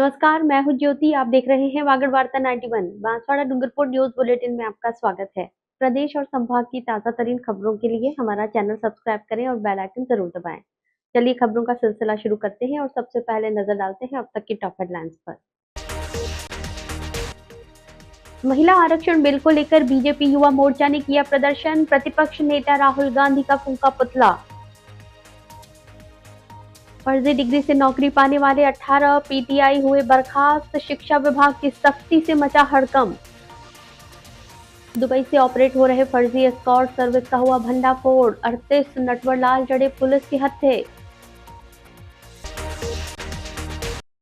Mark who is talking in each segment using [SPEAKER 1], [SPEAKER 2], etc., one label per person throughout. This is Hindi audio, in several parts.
[SPEAKER 1] नमस्कार, मैं हूँ ज्योति। आप देख रहे हैं वागड़ वार्ता 91। बांसवाड़ा डूंगरपुर न्यूज बुलेटिन में आपका स्वागत है। प्रदेश और संभाग की ताजा तरीन खबरों के लिए हमारा चैनल सब्सक्राइब करें और बेल आइकन जरूर दबाएं। चलिए खबरों का सिलसिला शुरू करते हैं और सबसे पहले नजर डालते हैं अब तक की टॉप हेडलाइंस पर। महिला आरक्षण बिल को लेकर बीजेपी युवा मोर्चा ने किया प्रदर्शन। प्रतिपक्ष नेता राहुल गांधी का फूंका पुतला। फर्जी डिग्री से नौकरी पाने वाले 18 पीटीआई हुए बर्खास्त। शिक्षा विभाग की सख्ती से मचा हड़कंप। दुबई से ऑपरेट हो रहे फर्जी एस्कॉर्ट सर्विस का हुआ भंडाफोड़। 38 नटवरलाल जड़े पुलिस के हत्थे।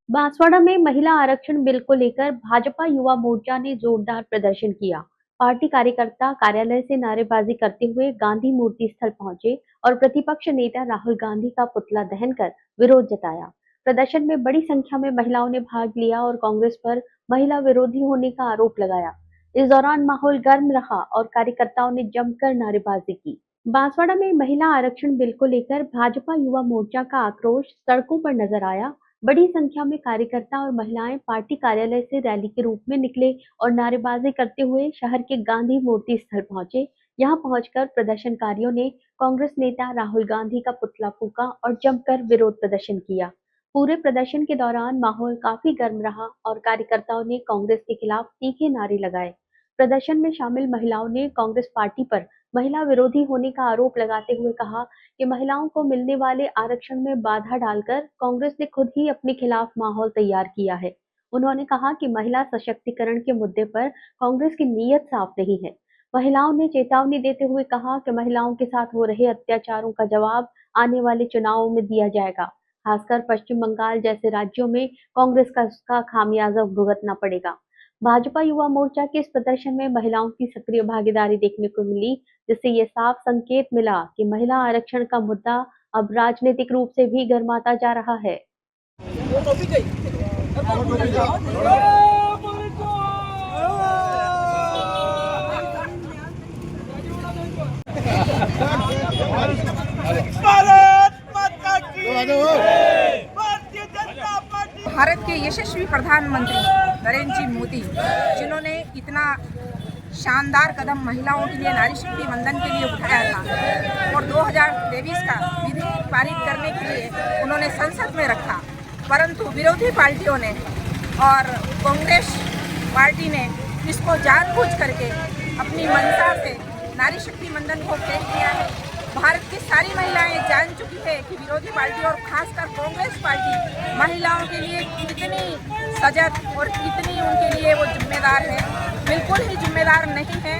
[SPEAKER 1] बांसवाड़ा में महिला आरक्षण बिल को लेकर भाजपा युवा मोर्चा ने जोरदार प्रदर्शन किया। पार्टी कार्यकर्ता कार्यालय से नारेबाजी करते हुए गांधी मूर्ति स्थल पहुंचे और प्रतिपक्ष नेता राहुल गांधी का पुतला दहन कर विरोध जताया। प्रदर्शन में बड़ी संख्या में महिलाओं ने भाग लिया और कांग्रेस पर महिला विरोधी होने का आरोप लगाया। इस दौरान माहौल गर्म रहा और कार्यकर्ताओं ने जमकर नारेबाजी की। बांसवाड़ा में महिला आरक्षण बिल को लेकर भाजपा युवा मोर्चा का आक्रोश सड़कों पर नजर आया। बड़ी संख्या में कार्यकर्ता और महिलाएं पार्टी कार्यालय से रैली के रूप में निकले और नारेबाजी करते हुए शहर के गांधी मूर्ति स्थल पहुंचे। यहां पहुंचकर प्रदर्शनकारियों ने कांग्रेस नेता राहुल गांधी का पुतला फूंका और जमकर विरोध प्रदर्शन किया। पूरे प्रदर्शन के दौरान माहौल काफी गर्म रहा और कार्यकर्ताओं ने कांग्रेस के खिलाफ तीखे नारे लगाए। प्रदर्शन में शामिल महिलाओं ने कांग्रेस पार्टी पर महिला विरोधी होने का आरोप लगाते हुए कहा कि महिलाओं को मिलने वाले आरक्षण में बाधा डालकर कांग्रेस ने खुद ही अपने खिलाफ माहौल तैयार किया है। उन्होंने कहा कि महिला सशक्तिकरण के मुद्दे पर कांग्रेस की नीयत साफ नहीं है। महिलाओं ने चेतावनी देते हुए कहा कि महिलाओं के साथ हो रहे अत्याचारों का जवाब आने वाले चुनावों में दिया जाएगा। खासकर पश्चिम बंगाल जैसे राज्यों में कांग्रेस का उसका खामियाजा भुगतना पड़ेगा। भाजपा युवा मोर्चा के इस प्रदर्शन में महिलाओं की सक्रिय भागीदारी देखने को मिली, जिससे ये साफ संकेत मिला कि महिला आरक्षण का मुद्दा अब राजनीतिक रूप से भी गर्माता जा रहा है।
[SPEAKER 2] भारत के यशस्वी प्रधानमंत्री नरेंद्र जी मोदी, जिन्होंने इतना शानदार कदम महिलाओं के लिए नारी शक्ति वंदन के लिए उठाया था और 2023 का विधेयक पारित करने के लिए उन्होंने संसद में रखा, परंतु विरोधी पार्टियों ने और कांग्रेस पार्टी ने इसको जानबूझ करके अपनी मंशा से नारी शक्ति वंदन को फेल किया है। भारत की सारी महिलाएं जान चुकी है कि विरोधी पार्टी और खासकर कांग्रेस पार्टी महिलाओं के लिए कितनी सजग और कितनी उनके लिए वो जिम्मेदार है। बिल्कुल ही जिम्मेदार नहीं है।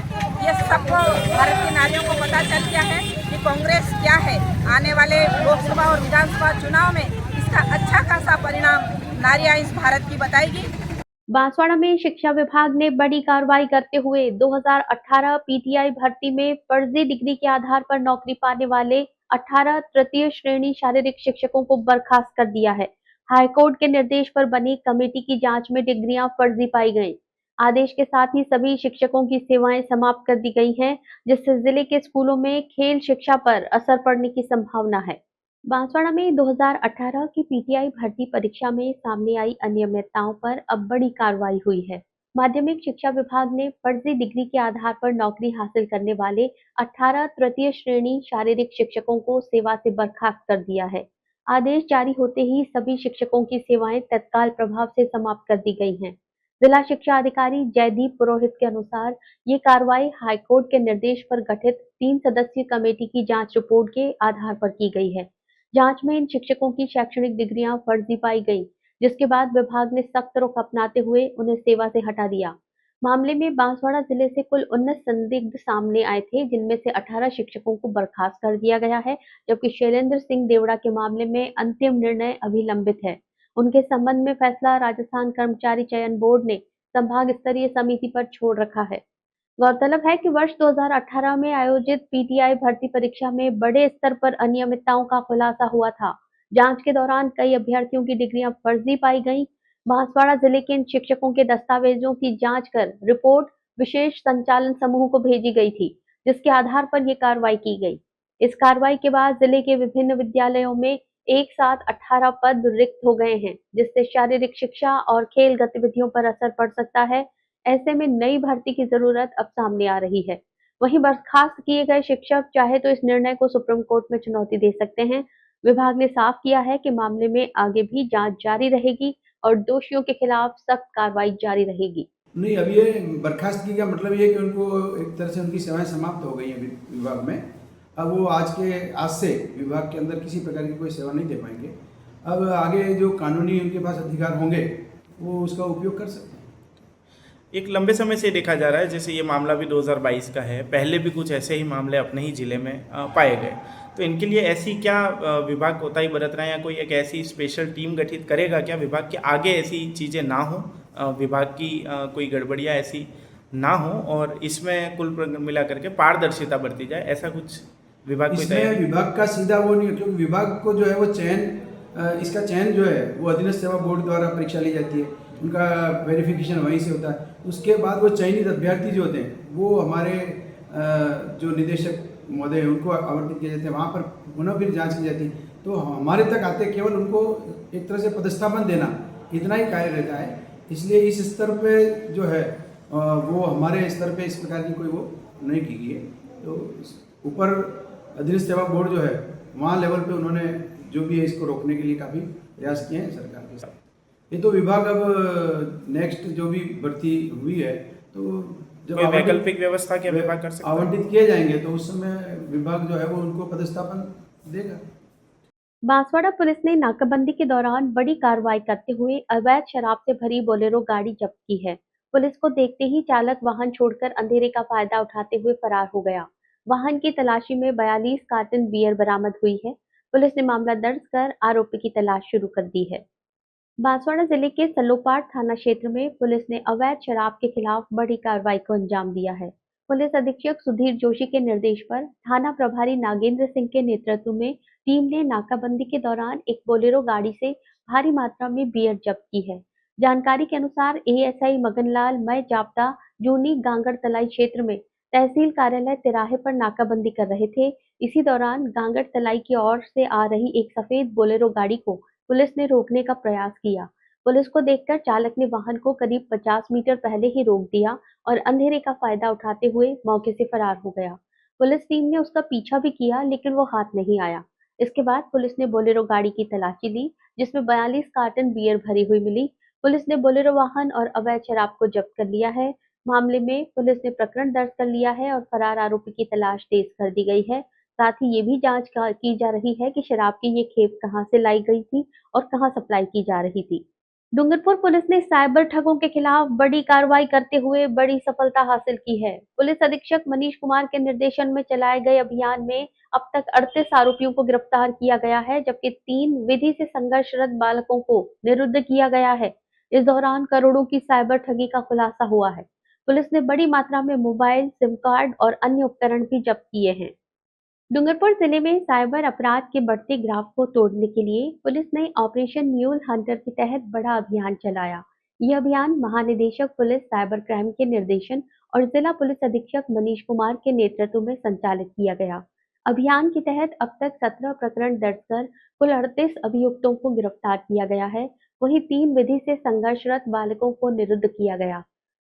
[SPEAKER 2] ये सबको भारत की नारियों को पता चल गया है कि कांग्रेस क्या है। आने वाले लोकसभा और विधानसभा चुनाव में इसका अच्छा खासा परिणाम नारियां इस भारत की बताएगी।
[SPEAKER 1] बांसवाड़ा में शिक्षा विभाग ने बड़ी कार्रवाई करते हुए 2018 पीटीआई भर्ती में फर्जी डिग्री के आधार पर नौकरी पाने वाले 18 तृतीय श्रेणी शारीरिक शिक्षकों को बर्खास्त कर दिया है। हाईकोर्ट के निर्देश पर बनी कमेटी की जांच में डिग्रियां फर्जी पाई गईं। आदेश के साथ ही सभी शिक्षकों की सेवाएं समाप्त कर दी गई हैं, जिससे जिले के स्कूलों में खेल शिक्षा पर असर पड़ने की संभावना है। बांसवाड़ा में 2018 की पीटीआई भर्ती परीक्षा में सामने आई अनियमितताओं पर अब बड़ी कार्रवाई हुई है। माध्यमिक शिक्षा विभाग ने फर्जी डिग्री के आधार पर नौकरी हासिल करने वाले 18 तृतीय श्रेणी शारीरिक शिक्षकों को सेवा से बर्खास्त कर दिया है। आदेश जारी होते ही सभी शिक्षकों की सेवाएं तत्काल प्रभाव से समाप्त कर दी गई हैं। जिला शिक्षा अधिकारी जयदीप पुरोहित के अनुसार ये कार्रवाई हाईकोर्ट के निर्देश पर गठित 3 सदस्यीय कमेटी की जांच रिपोर्ट के आधार पर की गई है। जांच में इन शिक्षकों की शैक्षणिक डिग्रियां फर्जी पाई गईं, जिसके बाद विभाग ने सख्त रुख अपनाते हुए उन्हें सेवा से हटा दिया। मामले में बांसवाड़ा जिले से कुल 19 संदिग्ध सामने आए थे, जिनमें से 18 शिक्षकों को बर्खास्त कर दिया गया है, जबकि शैलेंद्र सिंह देवड़ा के मामले में अंतिम निर्णय अभी लंबित है। उनके संबंध में फैसला राजस्थान कर्मचारी चयन बोर्ड ने संभाग स्तरीय समिति पर छोड़ रखा है। गौरतलब है कि वर्ष 2018 में आयोजित पीटीआई भर्ती परीक्षा में बड़े स्तर पर अनियमितताओं का खुलासा हुआ था। जांच के दौरान कई अभ्यर्थियों की डिग्रियां फर्जी पाई गईं। बांसवाड़ा जिले के इन शिक्षकों के दस्तावेजों की जांच कर रिपोर्ट विशेष संचालन समूह को भेजी गई थी, जिसके आधार पर ये कार्रवाई की गई। इस कार्रवाई के बाद जिले के विभिन्न विद्यालयों में एक साथ 18 पद रिक्त हो गए हैं, जिससे शारीरिक शिक्षा और खेल गतिविधियों पर असर पड़ सकता है। ऐसे में नई भर्ती की जरूरत अब सामने आ रही है। वहीं बर्खास्त किए गए शिक्षक चाहे तो इस निर्णय को सुप्रीम कोर्ट में चुनौती दे सकते हैं। विभाग ने साफ किया है कि मामले में आगे भी जांच जारी रहेगी और दोषियों के खिलाफ सख्त कार्रवाई जारी रहेगी।
[SPEAKER 3] नहीं, अब ये बर्खास्त की का मतलब ये है कि उनको एक तरह से उनकी सेवाएं समाप्त हो गई हैं विभाग में। अब वो आज से विभाग के अंदर किसी प्रकार की कोई सेवा नहीं दे पाएंगे। अब आगे जो कानूनी उनके पास अधिकार होंगे वो उसका उपयोग कर सकते हैं।
[SPEAKER 4] एक लंबे समय से देखा जा रहा है, जैसे ये मामला भी 2022 का है, पहले भी कुछ ऐसे ही मामले अपने ही ज़िले में पाए गए। तो इनके लिए ऐसी क्या विभाग कोताही बरत रहा है या कोई एक ऐसी स्पेशल टीम गठित करेगा क्या विभाग के आगे ऐसी चीज़ें ना हो, विभाग की कोई गड़बड़ियाँ ऐसी ना हो और इसमें कुल मिला करके पारदर्शिता बरती जाए, ऐसा कुछ विभाग को
[SPEAKER 3] इसमें विभाग का सीधा वो नहीं है, क्योंकि विभाग को जो है वो इसका चयन जो है वो अधीनस्थ सेवा बोर्ड द्वारा परीक्षा ली जाती है, उनका वेरिफिकेशन वहीं से होता है। उसके बाद वो चयनित अभ्यर्थी जो होते हैं वो हमारे जो निदेशक महोदय हैं उनको आवंटित किए जाते हैं, वहाँ पर पुनः फिर जांच की जाती है। तो हमारे तक आते केवल उनको एक तरह से पदस्थापन देना, इतना ही कार्य रहता है। इसलिए इस स्तर पे जो है वो हमारे स्तर पे इस प्रकार की कोई वो नहीं की गई है। तो ऊपर अधीनस्थ सेवा बोर्ड जो है वहाँ लेवल पे उन्होंने जो भी है इसको रोकने के लिए काफ़ी प्रयास किए हैं सरकार के साथ। ये तो विभाग अब नेक्स्ट जो भी भर्ती हुई है तो जब
[SPEAKER 4] वैकल्पिक व्यवस्था क्या विभाग कर सकता है?
[SPEAKER 3] आवंटित किए जाएंगे तो उस समय विभाग जो है वो उनको पदस्थापन देगा।
[SPEAKER 1] बांसवाड़ा पुलिस ने नाकाबंदी के दौरान बड़ी कार्रवाई करते हुए अवैध शराब से भरी बोलेरो गाड़ी जब्त की है। पुलिस को देखते ही चालक वाहन छोड़कर अंधेरे का फायदा उठाते हुए फरार हो गया। वाहन की तलाशी में 42 कार्टन बियर बरामद हुई है। पुलिस ने मामला दर्ज कर आरोपी की तलाश शुरू कर दी है। बांसवाड़ा जिले के सलोपाड़ थाना क्षेत्र में पुलिस ने अवैध शराब के खिलाफ बड़ी कार्रवाई को अंजाम दिया है। पुलिस अधीक्षक सुधीर जोशी के निर्देश पर थाना प्रभारी नागेंद्र सिंह के नेतृत्व में टीम ने नाकाबंदी के दौरान एक बोलेरो गाड़ी से भारी मात्रा में बियर जब्त की है। जानकारी के अनुसार एएसआई मगनलाल मय जाप्ता जूनी गांगड़ तलाई क्षेत्र में तहसील कार्यालय तिराहे पर नाकाबंदी कर रहे थे। इसी दौरान गांगड़ तलाई की ओर से आ रही एक सफेद बोलेरो गाड़ी को पुलिस ने रोकने का प्रयास किया। पुलिस को देखकर चालक ने वाहन को करीब 50 मीटर पहले ही रोक दिया और अंधेरे का फायदा उठाते हुए मौके से फरार हो गया। पुलिस टीम ने उसका पीछा भी किया लेकिन वो हाथ नहीं आया। इसके बाद पुलिस ने बोलेरो गाड़ी की तलाशी ली जिसमें 42 कार्टन बियर भरी हुई मिली। पुलिस ने बोलेरो वाहन और अवैध शराब को जब्त कर लिया है। मामले में पुलिस ने प्रकरण दर्ज कर लिया है और फरार आरोपी की तलाश तेज कर दी गई है। साथ ही ये भी जांच की जा रही है कि शराब की ये खेप कहां से लाई गई थी और कहां सप्लाई की जा रही थी। डूंगरपुर पुलिस ने साइबर ठगों के खिलाफ बड़ी कार्रवाई करते हुए बड़ी सफलता हासिल की है। पुलिस अधीक्षक मनीष कुमार के निर्देशन में चलाए गए अभियान में अब तक 38 आरोपियों को गिरफ्तार किया गया है, जबकि 3 विधि से संघर्षरत बालकों को निरुद्ध किया गया है। इस दौरान करोड़ों की साइबर ठगी का खुलासा हुआ है। पुलिस ने बड़ी मात्रा में मोबाइल, सिम कार्ड और अन्य उपकरण भी जब्त किए हैं। डूंगरपुर जिले में साइबर अपराध के बढ़ते ग्राफ को तोड़ने के लिए पुलिस ने ऑपरेशन म्यूल हंटर के तहत बड़ा अभियान चलाया। यह अभियान महानिदेशक पुलिस साइबर क्राइम के निर्देशन और जिला पुलिस अधीक्षक मनीष कुमार के नेतृत्व में संचालित किया गया। अभियान के तहत अब तक 17 प्रकरण दर्ज कर कुल 38 अभियुक्तों को गिरफ्तार किया गया है। वहीं 3 विधि से संघर्षरत बालकों को निरुद्ध किया गया।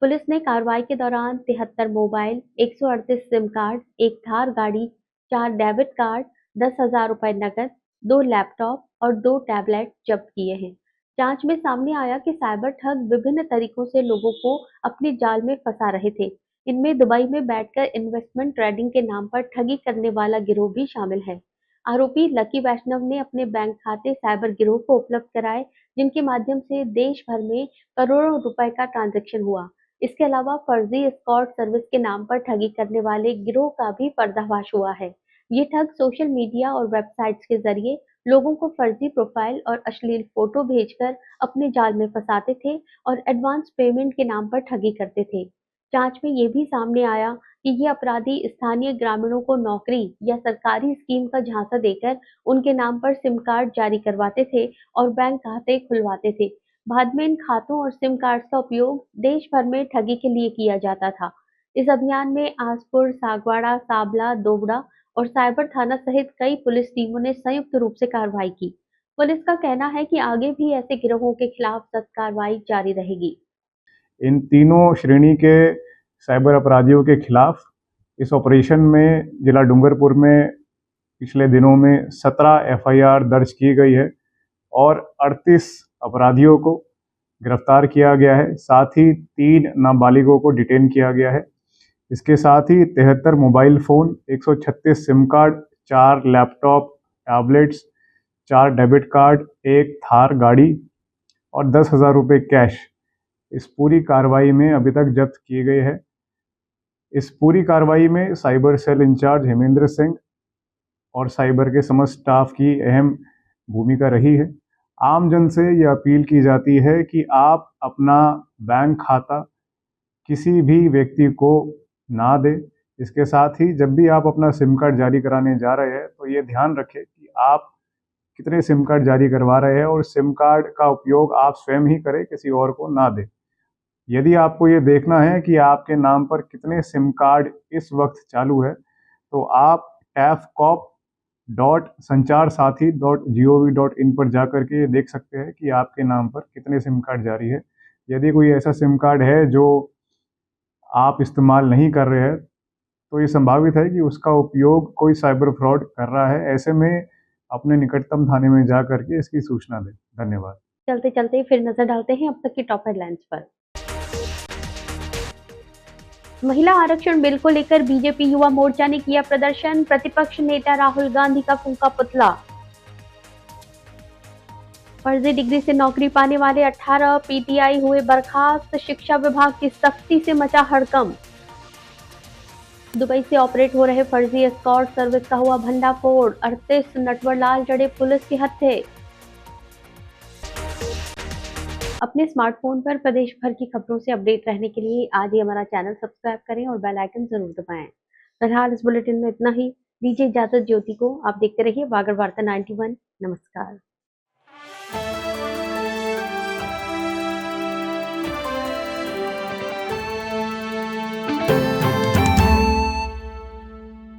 [SPEAKER 1] पुलिस ने कार्रवाई के दौरान 73 मोबाइल, 138 सिम कार्ड, एक थार गाड़ी, 4 डेबिट कार्ड, 10,000 रुपए नकद, 2 लैपटॉप और 2 टैबलेट जब्त किए हैं। जांच में सामने आया कि साइबर ठग विभिन्न तरीकों से लोगों को अपने जाल में फंसा रहे थे। इनमें दुबई में बैठकर इन्वेस्टमेंट ट्रेडिंग के नाम पर ठगी करने वाला गिरोह भी शामिल है। आरोपी लकी वैष्णव ने अपने बैंक खाते साइबर गिरोह को उपलब्ध कराए, जिनके माध्यम से देश भर में करोड़ों रुपए का ट्रांजैक्शन हुआ। इसके अलावा फर्जी एस्कॉर्ट सर्विस के नाम पर ठगी करने वाले गिरोह का भी पर्दाफाश हुआ है। ये ठग सोशल मीडिया और वेबसाइट्स के जरिए लोगों को फर्जी प्रोफाइल और अश्लील फोटो भेजकर अपने जाल में फंसाते थे और एडवांस पेमेंट के नाम पर ठगी करते थे। जांच में ये भी सामने आया कि ये अपराधी स्थानीय ग्रामीणों को नौकरी या सरकारी स्कीम का झांसा देकर उनके नाम पर सिम कार्ड जारी करवाते थे और बैंक खाते खुलवाते थे। बाद में इन खातों और सिम कार्ड्स का उपयोग देश भर में ठगी के लिए किया जाता था। इस अभियान में आसपुर, सागवाड़ा, साबला, दोबड़ा और साइबर थाना सहित कई पुलिस टीमों ने संयुक्त रूप से कार्रवाई की। पुलिस का कहना है कि आगे भी ऐसे गिरोहों के खिलाफ सख्त कार्रवाई जारी रहेगी।
[SPEAKER 5] इन तीनों श्रेणी के साइबर अपराधियों के खिलाफ इस ऑपरेशन में जिला डूंगरपुर में पिछले दिनों में 17 एफआईआर दर्ज की गई है और 38 अपराधियों को गिरफ्तार किया गया है। साथ ही 3 नाबालिगों को डिटेन किया गया है। इसके साथ ही 73 mobile phone, 136 SIM card, 4 laptop, tablets, 4 debit card, 1 Thar गाड़ी और 10,000 रुपये कैश इस पूरी कार्रवाई में अभी तक जब्त किए गए हैं। इस पूरी कार्रवाई में cyber cell incharge Hemendra Singh और साइबर के समस्त स्टाफ की अहम भूमिका रही है। आम जन से यह अपील की जाती है कि आप अपना बैंक खाता किसी भी व्यक्ति को ना दें। इसके साथ ही जब भी आप अपना सिम कार्ड जारी कराने जा रहे हैं तो ये ध्यान रखें कि आप कितने सिम कार्ड जारी करवा रहे हैं और सिम कार्ड का उपयोग आप स्वयं ही करें, किसी और को ना दें। यदि आपको ये देखना है कि आपके नाम पर कितने सिम कार्ड इस वक्त चालू है तो आप tafcop.sancharsathi.gov.in पर जाकर के देख सकते हैं कि आपके नाम पर कितने सिम कार्ड जारी है। यदि कोई ऐसा सिम कार्ड है जो आप इस्तेमाल नहीं कर रहे हैं तो ये संभावित है कि उसका उपयोग कोई साइबर फ्रॉड कर रहा है। ऐसे में अपने निकटतम थाने में जा करके इसकी सूचना दें। धन्यवाद।
[SPEAKER 1] चलते चलते फिर नजर डालते हैं अब तक की टॉप हेडलाइंस पर। महिला आरक्षण बिल को लेकर बीजेपी युवा मोर्चा ने किया प्रदर्शन, प्रतिपक्ष नेता राहुल गांधी का फूंका पुतला। फर्जी डिग्री से नौकरी पाने वाले 18 पीटीआई हुए बर्खास्त, शिक्षा विभाग की सख्ती से मचा हड़कंप। दुबई से ऑपरेट हो रहे फर्जी एस्कॉर्ट सर्विस का हुआ भंडाफोड़, 38 नटवरलाल जड़े पुलिस के हत्थे। अपने स्मार्टफोन पर प्रदेश भर की खबरों से अपडेट रहने के लिए आज ही हमारा चैनल सब्सक्राइब करें और बेल आइकन जरूर दबाएं। फिलहाल इस बुलेटिन में इतना ही। दीजिए इजाजत ज्योति को। आप देखते रहिए वागर वार्ता 91। नमस्कार।